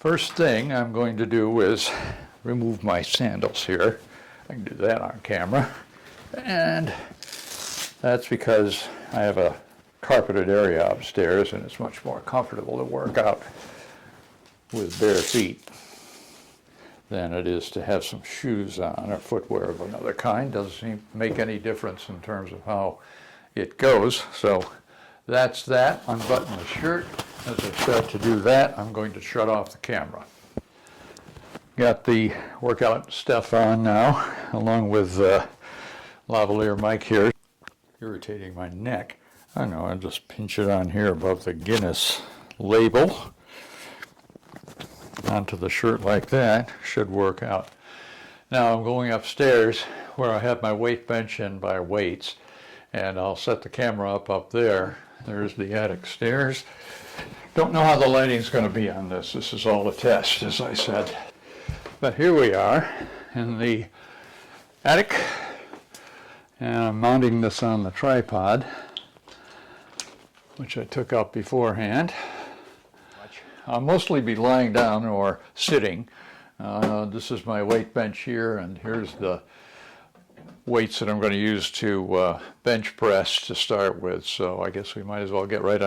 First thing I'm going to do is remove my sandals here. I can do that on camera. And that's because I have a carpeted area upstairs and it's much more comfortable to work out with bare feet than it is to have some shoes on or footwear of another kind. Doesn't make any difference in terms of how it goes. So that's that. Unbutton the shirt. As I start to do that, I'm going to shut off the camera. Got the workout stuff on now, along with lavalier mic here. Irritating my neck. I don't know, I'll just pinch it on here above the Guinness label. Onto the shirt like that. Should work out. Now I'm going upstairs where I have my weight bench and my weights, and I'll set the camera up there. There's the attic stairs. Don't know how the lighting's going to be on this. This is all a test, as I said. But here we are in the attic, and I'm mounting this on the tripod, which I took out beforehand. I'll mostly be lying down or sitting. This is my weight bench here, and here's the weights that I'm going to use to bench press to start with. So I guess we might as well get right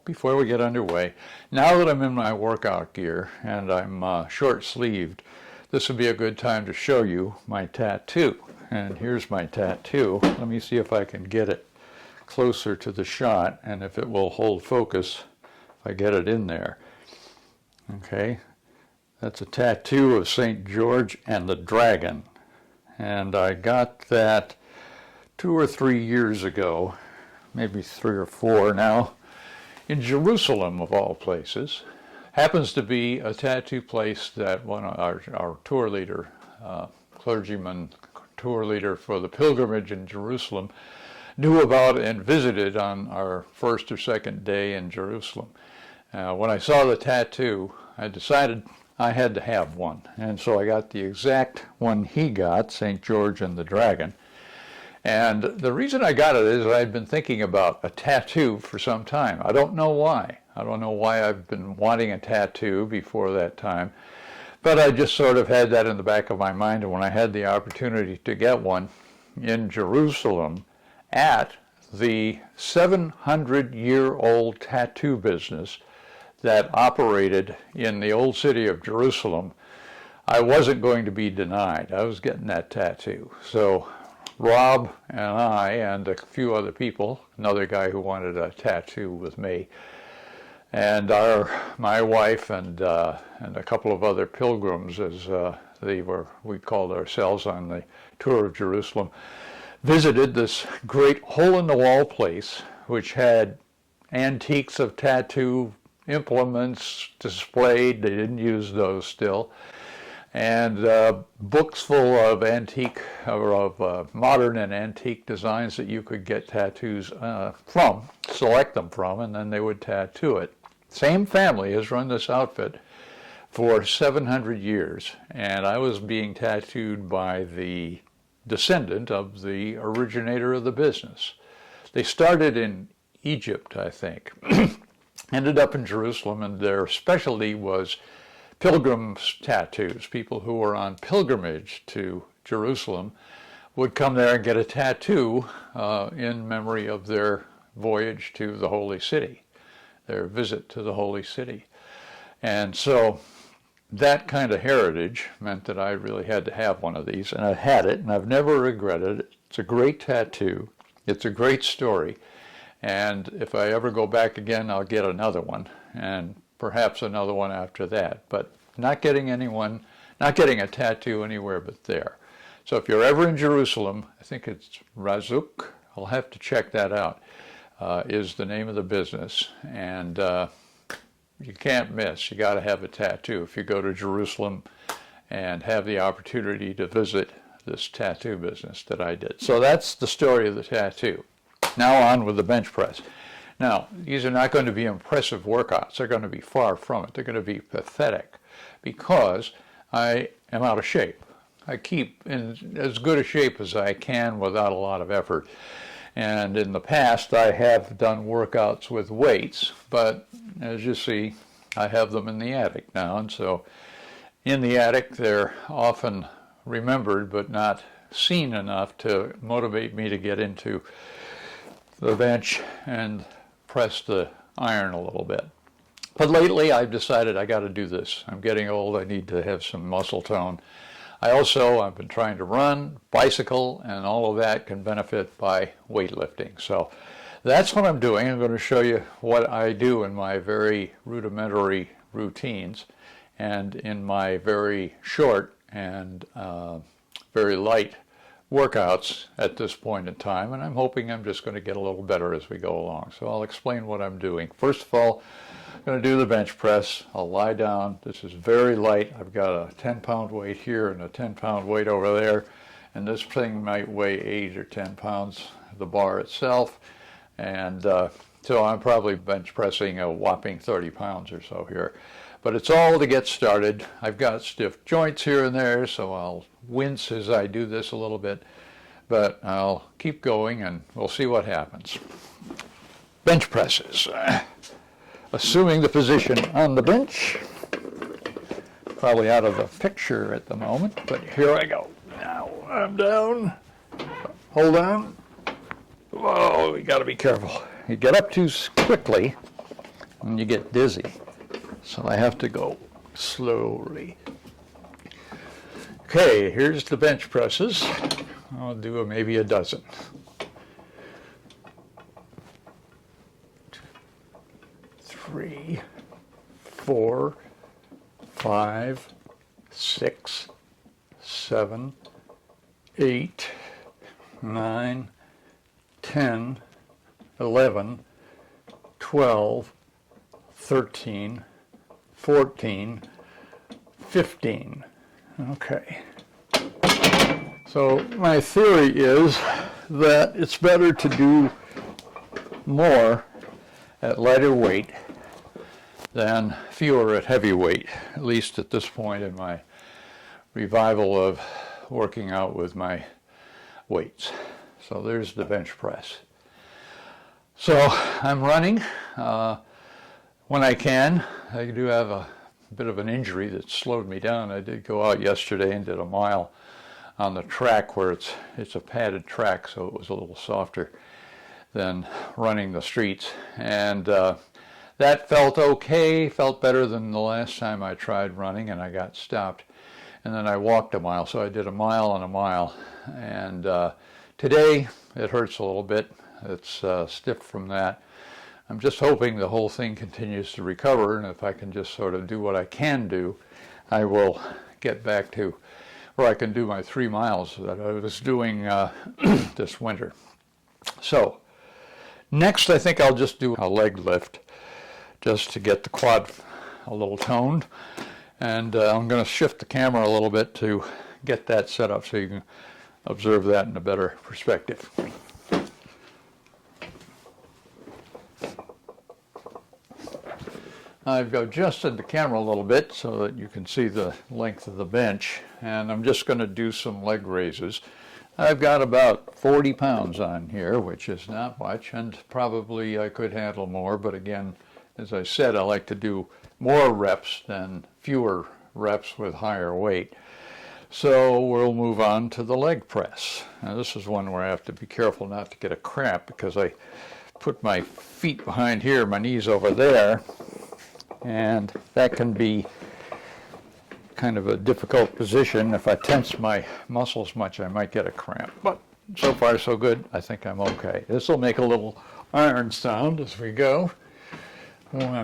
before we get underway, now that I'm in my workout gear and I'm short-sleeved, this would be a good time to show you my tattoo. And here's my tattoo. Let me see if I can get it closer to the shot and if it will hold focus if I get it in there. Okay, that's a tattoo of St. George and the Dragon. And I got that 2 or 3 years ago, maybe 3 or 4 now, in Jerusalem of all places. Happens to be a tattoo place that one of our tour leader, clergyman tour leader for the pilgrimage in Jerusalem, knew about and visited on our first or second day in Jerusalem. When I saw the tattoo, I decided I had to have one, and so I got the exact one he got, St. George and the Dragon. And the reason I got it is I'd been thinking about a tattoo for some time. I don't know why. I don't know why I've been wanting a tattoo before that time, but I just sort of had that in the back of my mind, and when I had the opportunity to get one in Jerusalem at the 700-year-old tattoo business that operated in the old city of Jerusalem, I wasn't going to be denied. I was getting that tattoo. So Rob and I and a few other people, another guy who wanted a tattoo with me, and my wife and a couple of other pilgrims, as we called ourselves on the tour of Jerusalem, visited this great hole-in-the-wall place which had antiques of tattoo implements displayed. They didn't use those still, and books full of antique or of modern and antique designs that you could get tattoos select them from, and then they would tattoo it. Same family has run this outfit for 700 years, and I was being tattooed by the descendant of the originator of the business. They started in Egypt, I think. Ended up in Jerusalem, and their specialty was pilgrim tattoos. People who were on pilgrimage to Jerusalem would come there and get a tattoo in memory of their voyage to the Holy City, their visit to the Holy City. And so that kind of heritage meant that I really had to have one of these, and I had it, and I've never regretted it. It's a great tattoo. It's a great story. And if I ever go back again, I'll get another one, and perhaps another one after that. But not getting a tattoo anywhere but there. So if you're ever in Jerusalem, I think it's Razuk, I'll have to check that out, is the name of the business. And you can't miss. You got to have a tattoo if you go to Jerusalem and have the opportunity to visit this tattoo business that I did. So that's the story of the tattoo. Now on with the bench press. Now, these are not going to be impressive workouts. They're going to be far from it. They're going to be pathetic because I am out of shape. I keep in as good a shape as I can without a lot of effort. And in the past, I have done workouts with weights, but as you see, I have them in the attic now, and so in the attic they're often remembered but not seen enough to motivate me to get into the bench and press the iron a little bit. But lately I've decided I got to do this. I'm getting old, I need to have some muscle tone. I've been trying to run, bicycle, and all of that can benefit by weightlifting. So that's what I'm doing. I'm going to show you what I do in my very rudimentary routines and in my very short and very light workouts at this point in time, and I'm hoping I'm just going to get a little better as we go along. So I'll explain what I'm doing. First of all, I'm going to do the bench press. I'll lie down. This is very light. I've got a 10-pound weight here and a 10-pound weight over there, and this thing might weigh 8 or 10 pounds, the bar itself, and so I'm probably bench pressing a whopping 30 pounds or so here. But it's all to get started. I've got stiff joints here and there, so I'll wince as I do this a little bit, but I'll keep going and we'll see what happens. Bench presses. Assuming the position on the bench, probably out of the picture at the moment, but here I go. Now I'm down. Hold on. Whoa, you got to be careful. You get up too quickly and you get dizzy. So I have to go slowly. Okay, here's the bench presses. I'll do maybe a dozen. 3, 4, 5, 6, 7, 8, 9, 10, 11, 12, 13, 14, 15. Okay. So my theory is that it's better to do more at lighter weight than fewer at heavy weight, at least at this point in my revival of working out with my weights. So there's the bench press. So I'm running when I can. I do have a bit of an injury that slowed me down. I did go out yesterday and did a mile on the track where it's a padded track, so it was a little softer than running the streets. And that felt okay, felt better than the last time I tried running and I got stopped. And then I walked a mile, so I did a mile and a mile. And today it hurts a little bit. It's stiff from that. I'm just hoping the whole thing continues to recover, and if I can just sort of do what I can do, I will get back to where I can do my 3 miles that I was doing this winter. So next I think I'll just do a leg lift just to get the quad a little toned, and I'm going to shift the camera a little bit to get that set up so you can observe that in a better perspective. I've adjusted the camera a little bit so that you can see the length of the bench, and I'm just going to do some leg raises. I've got about 40 pounds on here, which is not much, and probably I could handle more, but again, as I said, I like to do more reps than fewer reps with higher weight. So we'll move on to the leg press. Now this is one where I have to be careful not to get a cramp because I put my feet behind here, my knees over there, and that can be kind of a difficult position. If I tense my muscles much, I might get a cramp. But so far so good. I think I'm okay. This will make a little iron sound as we go. 1,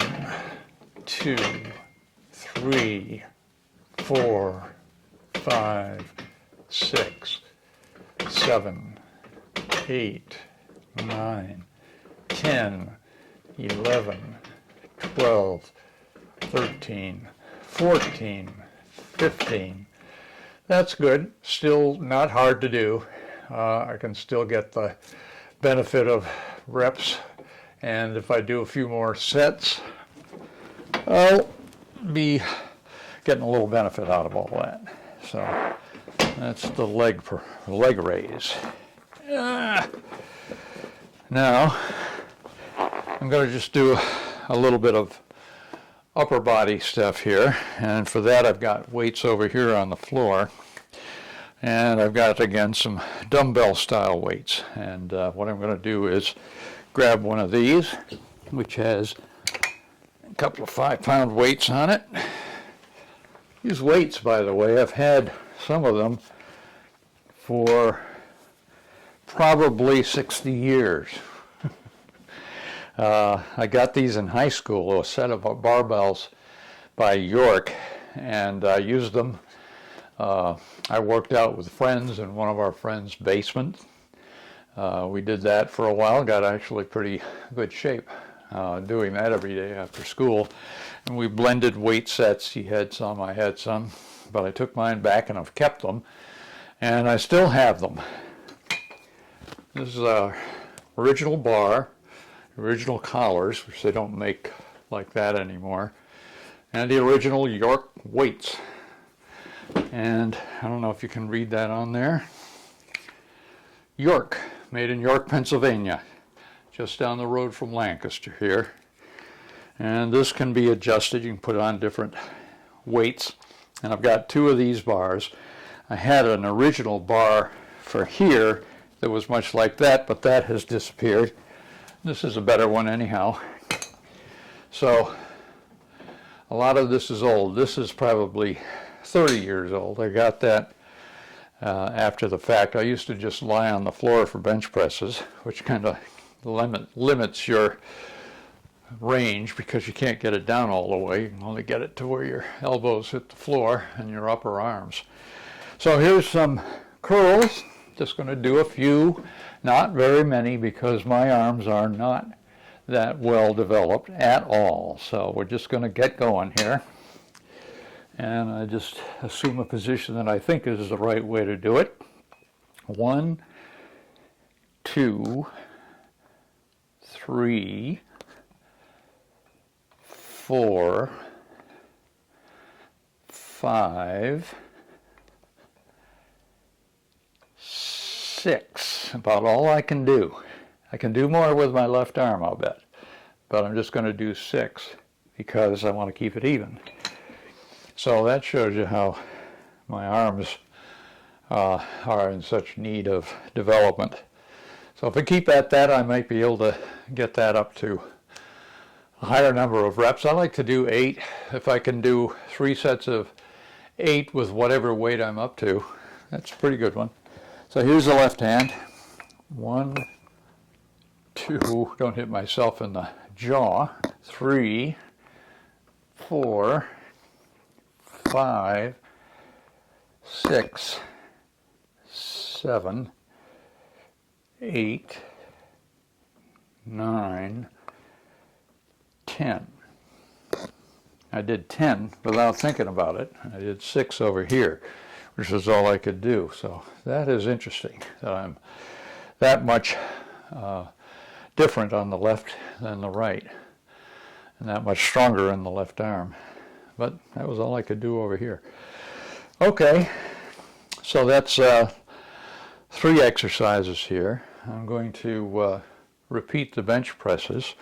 2, 3, 4, 5, 6, 7, 8, 9, 10, 11, 12, 13, 14, 15. That's good. Still not hard to do. I can still get the benefit of reps, and if I do a few more sets, I'll be getting a little benefit out of all that. So that's the leg raise. Now I'm going to just do a little bit of upper body stuff here, and for that I've got weights over here on the floor, and I've got again some dumbbell style weights. And what I'm going to do is grab one of these, which has a couple of 5-pound weights on it. These weights, by the way, I've had some of them for probably 60 years. I got these in high school, a set of barbells by York, and I used them. I worked out with friends in one of our friends' basement. We did that for a while, got actually pretty good shape doing that every day after school. And we blended weight sets. He had some, I had some, but I took mine back and I've kept them, and I still have them. This is a original bar, original collars, which they don't make like that anymore, and the original York weights. And I don't know if you can read that on there. York, made in York, Pennsylvania, just down the road from Lancaster here. And this can be adjusted. You can put on different weights. And I've got 2 of these bars. I had an original bar for here that was much like that, but that has disappeared. This is a better one anyhow. So a lot of this is old. This is probably 30 years old. I got that after the fact. I used to just lie on the floor for bench presses, which kind of limits your range because you can't get it down all the way. You can only get it to where your elbows hit the floor and your upper arms. So here's some curls. Just going to do a few, not very many, because my arms are not that well developed at all. So we're just going to get going here. And I just assume a position that I think is the right way to do it. 1, 2, 3, 4, 5, 6, about all I can do. I can do more with my left arm, I'll bet. But I'm just going to do 6 because I want to keep it even. So that shows you how my arms are in such need of development. So if I keep at that, I might be able to get that up to a higher number of reps. I like to do 8. If I can do 3 sets of 8 with whatever weight I'm up to, that's a pretty good one. So here's the left hand. 1, 2, don't hit myself in the jaw. 3, 4, 5, 6, 7, 8, 9, 10. I did 10 without thinking about it. I did 6 over here, which is all I could do. So that is interesting that I'm that much different on the left than the right, and that much stronger in the left arm. But that was all I could do over here. Okay, so that's 3 exercises here. I'm going to repeat the bench presses,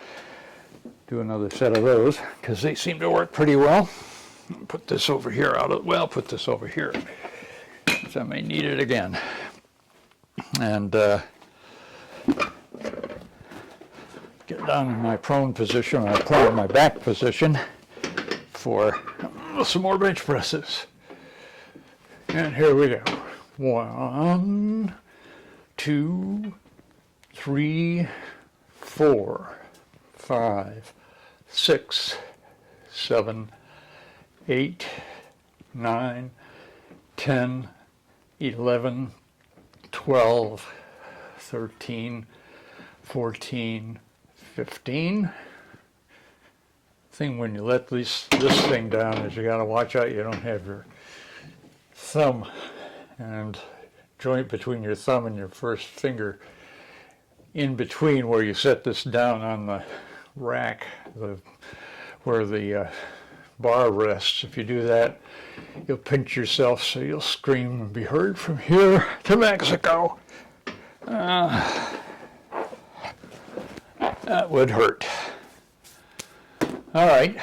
do another set of those, because they seem to work pretty well. Put this over here put this over here, because I may need it again. And get down in my prone position, or my back position, for some more bench presses. And here we go. 1, 2, 3, 4, 5, 6, 7, 8, 9, 10, 11, 12, 13, 14, 15. Thing when you let this thing down is you got to watch out you don't have your thumb and joint between your thumb and your first finger in between where you set this down on the rack, where the bar rests. If you do that, you'll pinch yourself so you'll scream and be heard from here to Mexico. That would hurt. All right.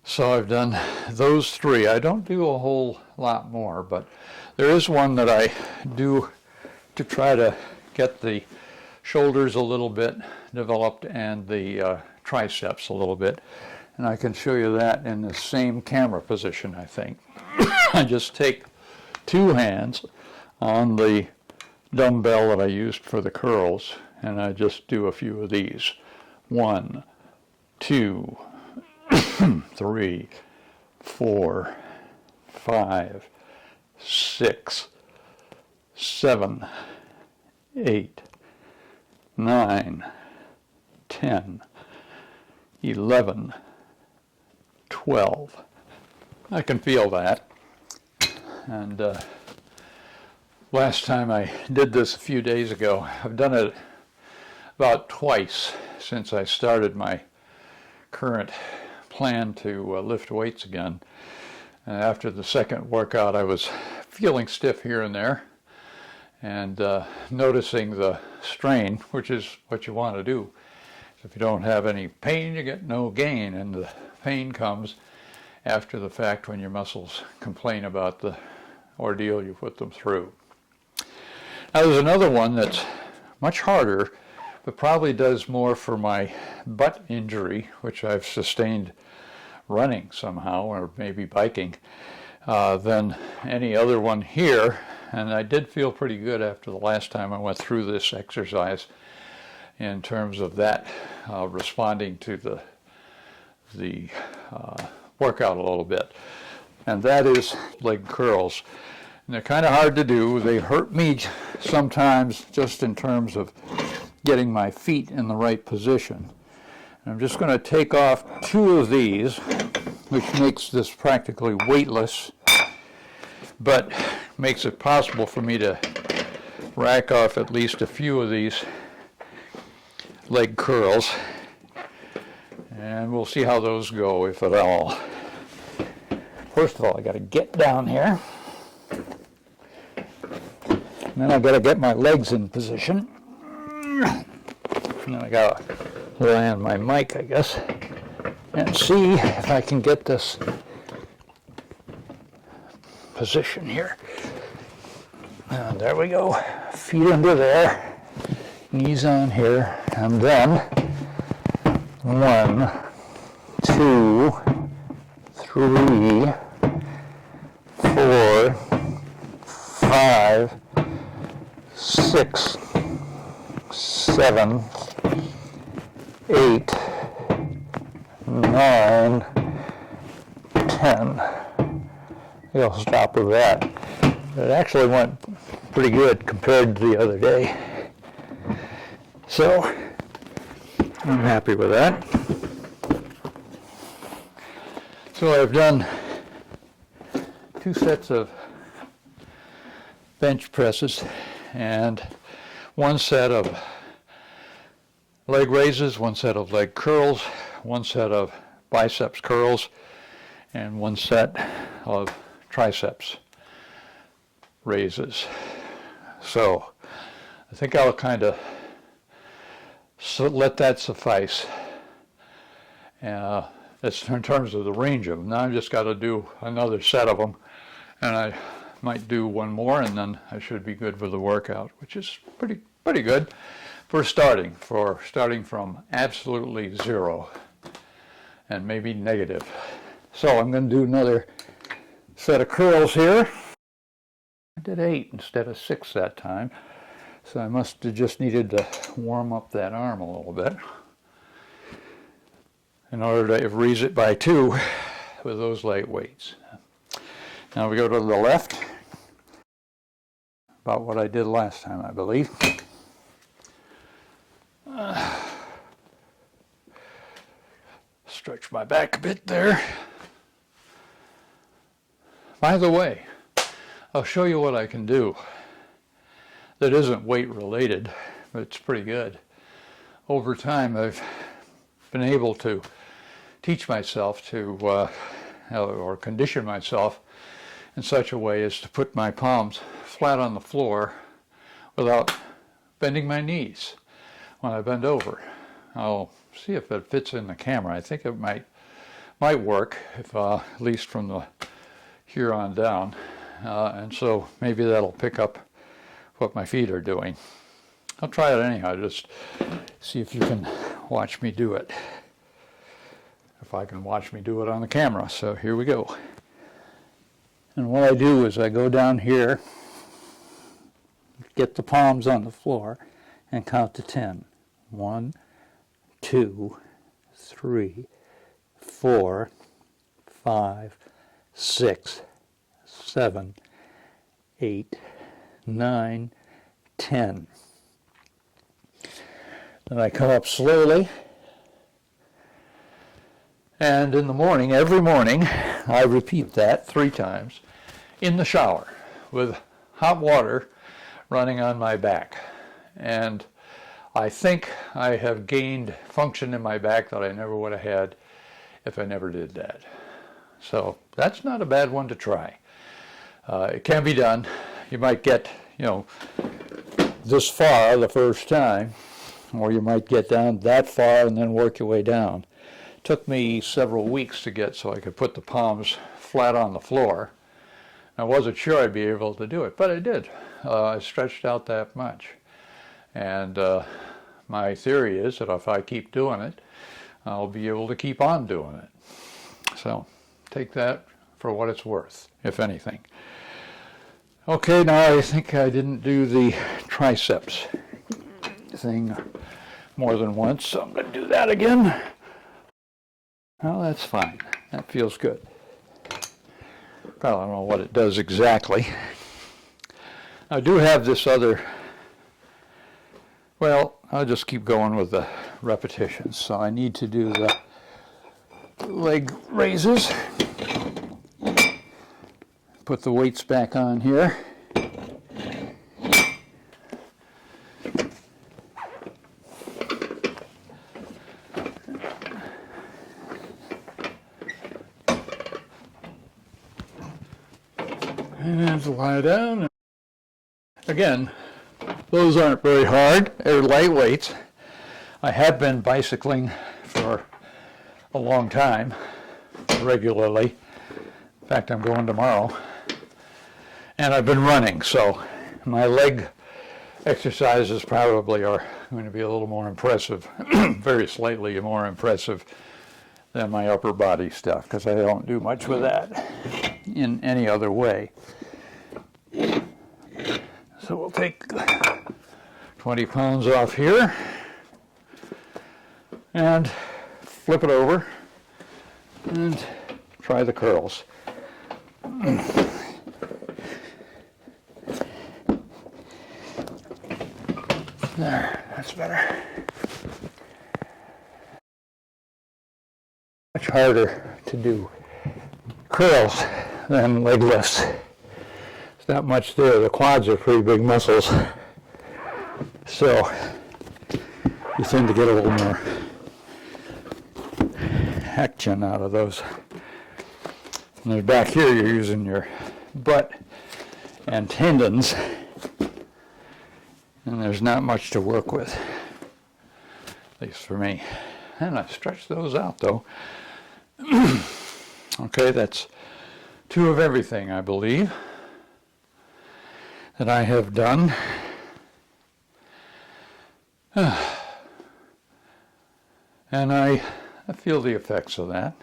So I've done those three. I don't do a whole lot more, but there is one that I do to try to get the shoulders a little bit developed and the triceps a little bit. And I can show you that in the same camera position, I think. I just take two hands on the dumbbell that I used for the curls, and I just do a few of these. 1, 2, 3, 4, 5, 6, 7, 8, 9, 10, 11, 12. I can feel that. And last time I did this a few days ago. I've done it about twice since I started my current plan to lift weights again. And after the second workout, I was feeling stiff here and there, and noticing the strain, which is what you want to do. If you don't have any pain, you get no gain, and the pain comes after the fact when your muscles complain about the ordeal you put them through. Now there's another one that's much harder, but probably does more for my butt injury, which I've sustained running somehow, or maybe biking, than any other one here. And I did feel pretty good after the last time I went through this exercise in terms of that responding to the workout a little bit. And that is leg curls. And they're kind of hard to do. They hurt me sometimes just in terms of getting my feet in the right position. And I'm just going to take off two of these, which makes this practically weightless, but makes it possible for me to rack off at least a few of these leg curls. And we'll see how those go, if at all. First of all, I got to get down here. And then I got to get my legs in position. And then I got to land my mic, I guess, and see if I can get this position here. And there we go. Feet under there, knees on here, and then 1, 2, 3, 4, 5, 6, 7, 8, 9, 10. I'll stop with that. It actually went pretty good compared to the other day. So I'm happy with that. So I've done 2 sets of bench presses and 1 set of leg raises, 1 set of leg curls, 1 set of biceps curls, and 1 set of triceps raises. So I think I'll kind of let that suffice. That's in terms of the range of them. Now I've just got to do another set of them, and I might do 1 more, and then I should be good with the workout, which is pretty good for starting from absolutely 0 and maybe negative. So I'm going to do another set of curls here. I did 8 instead of 6 that time, so I must have just needed to warm up that arm a little bit in order to raise it by 2 with those light weights. Now we go to the left, about what I did last time, I believe. Stretch my back a bit there. By the way, I'll show you what I can do that isn't weight related, but it's pretty good. Over time, I've been able to teach myself to, or condition myself in such a way as to put my palms flat on the floor without bending my knees when I bend over. I'll see if it fits in the camera. I think it might work, if at least from the here on down, and so maybe that'll pick up what my feet are doing. I'll try it anyhow, just see if you can watch me do it. If I can watch me do it on the camera. So here we go. And what I do is I go down here, get the palms on the floor, and count to 10. 1, 2, 3, 4, 5, 6, 7, 8, 9, 10. Then I come up slowly, and in the morning, every morning, I repeat that 3 times in the shower with hot water running on my back. And I think I have gained function in my back that I never would have had if I never did that. So that's not a bad one to try. It can be done. You might get, this far the first time, or you might get down that far and then work your way down. It took me several weeks to get so I could put the palms flat on the floor. I wasn't sure I'd be able to do it, but I did. I stretched out that much. And my theory is that if I keep doing it, I'll be able to keep on doing it. So take that for what it's worth, if anything. Okay, now I think I didn't do the triceps thing more than once, so I'm going to do that again. Well, that's fine. That feels good. Well, I don't know what it does exactly. I do have this other, well, I'll just keep going with the repetitions. So I need to do the leg raises. Put the weights back on here. And lie down. Again, those aren't very hard. They're light weights. I have been bicycling for a long time, regularly. In fact, I'm going tomorrow. And I've been running, so my leg exercises probably are going to be a little more impressive, very slightly more impressive than my upper body stuff, because I don't do much with that in any other way. So we'll take 20 pounds off here and flip it over and try the curls. There, that's better. Much harder to do curls than leg lifts. There's not much there. The quads are pretty big muscles. So you tend to get a little more action out of those. And then back here you're using your butt and tendons. And there's not much to work with, at least for me. And I stretched those out though. Okay, that's 2 of everything, I believe, that I have done. And I feel the effects of that,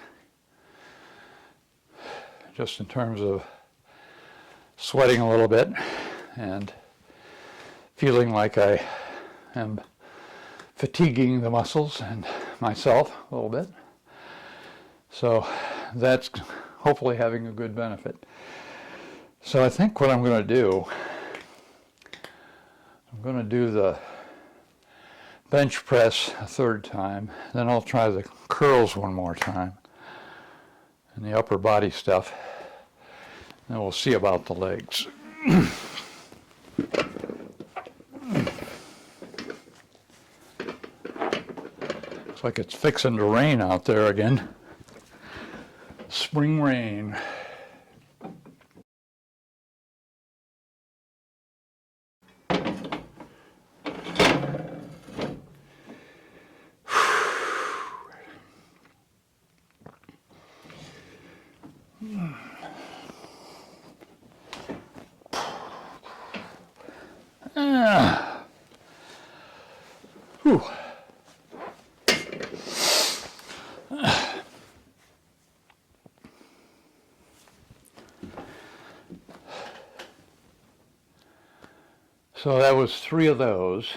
just in terms of sweating a little bit and feeling like I am fatiguing the muscles and myself a little bit. So that's hopefully having a good benefit. So I think what I'm going to do, I'm going to do the bench press a 3rd time, then I'll try the curls one more time and the upper body stuff, and we'll see about the legs. Looks like it's fixing to rain out there again. Spring rain. Whew. So that was 3 of those,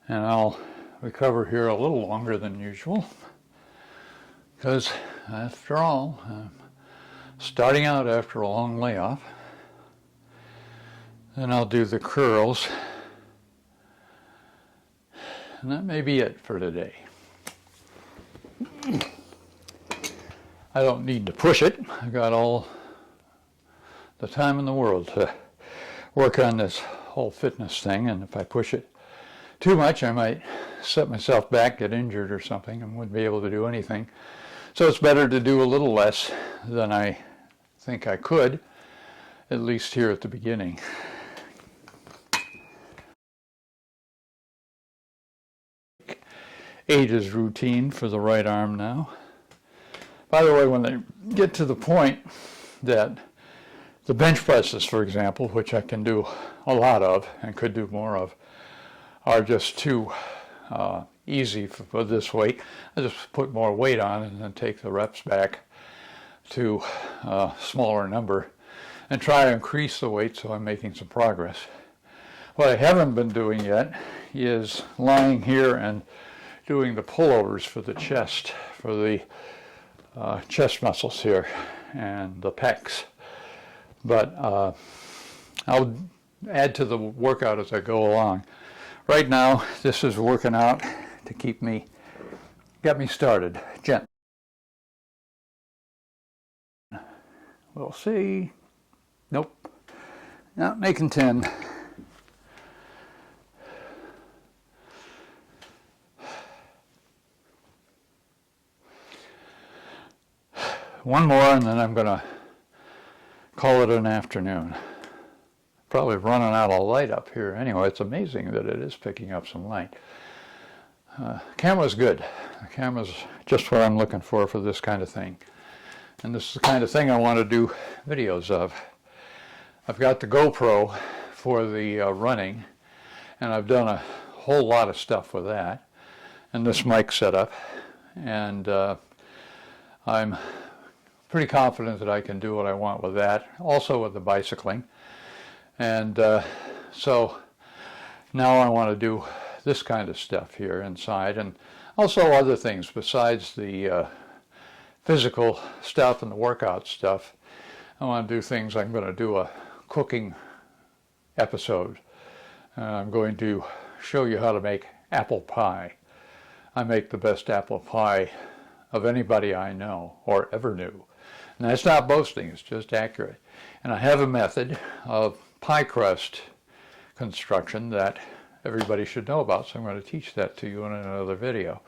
and I'll recover here a little longer than usual because after all, I'm starting out after a long layoff. Then I'll do the curls, and that may be it for today. I don't need to push it. I got all the time in the world to work on this whole fitness thing, and if I push it too much, I might set myself back, get injured or something, and wouldn't be able to do anything. So it's better to do a little less than I think I could, at least here at the beginning. Ages routine for the right arm now. By the way, when I get to the point that the bench presses, for example, which I can do a lot of and could do more of, are just too easy for this weight, I just put more weight on and then take the reps back to a smaller number and try to increase the weight so I'm making some progress. What I haven't been doing yet is lying here and doing the pullovers for the chest, for the chest muscles here and the pecs. But I'll add to the workout as I go along. Right now, this is working out to get me started. Gently. We'll see. Nope. Not making 10. One more, and then I'm going to call it an afternoon. Probably running out of light up here. Anyway, it's amazing that it is picking up some light. Camera's good. The camera's just what I'm looking for this kind of thing. And this is the kind of thing I want to do videos of. I've got the GoPro for the running, and I've done a whole lot of stuff with that. And this mic setup. And I'm pretty confident that I can do what I want with that. Also with the bicycling. And so now I want to do this kind of stuff here inside, and also other things besides the physical stuff and the workout stuff. I want to do things. I'm going to do a cooking episode. I'm going to show you how to make apple pie. I make the best apple pie of anybody I know or ever knew. And that's not boasting, it's just accurate. And I have a method of pie crust construction that everybody should know about, so I'm going to teach that to you in another video.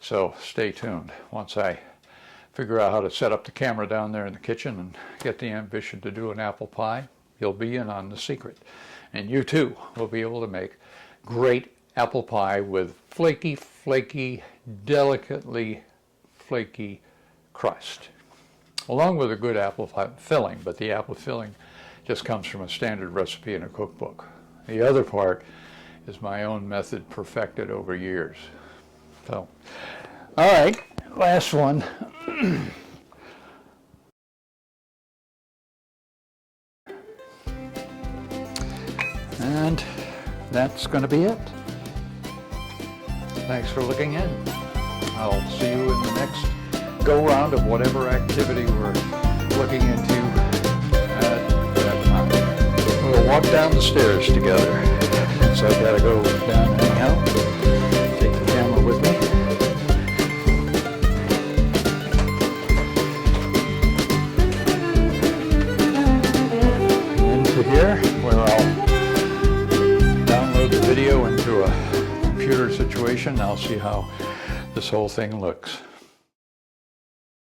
So stay tuned. Once I figure out how to set up the camera down there in the kitchen and get the ambition to do an apple pie, you'll be in on the secret. And you too will be able to make great apple pie with flaky, delicately flaky crust, along with a good apple filling, but the apple filling just comes from a standard recipe in a cookbook. The other part is my own method perfected over years. So, all right, last one. And that's going to be it. Thanks for looking in. I'll see you in the next go-round of whatever activity we're looking into at that time. We'll walk down the stairs together. So I've got to go down anyhow. Take the camera with me. Into here, where I'll download the video into a computer situation. I'll see how this whole thing looks.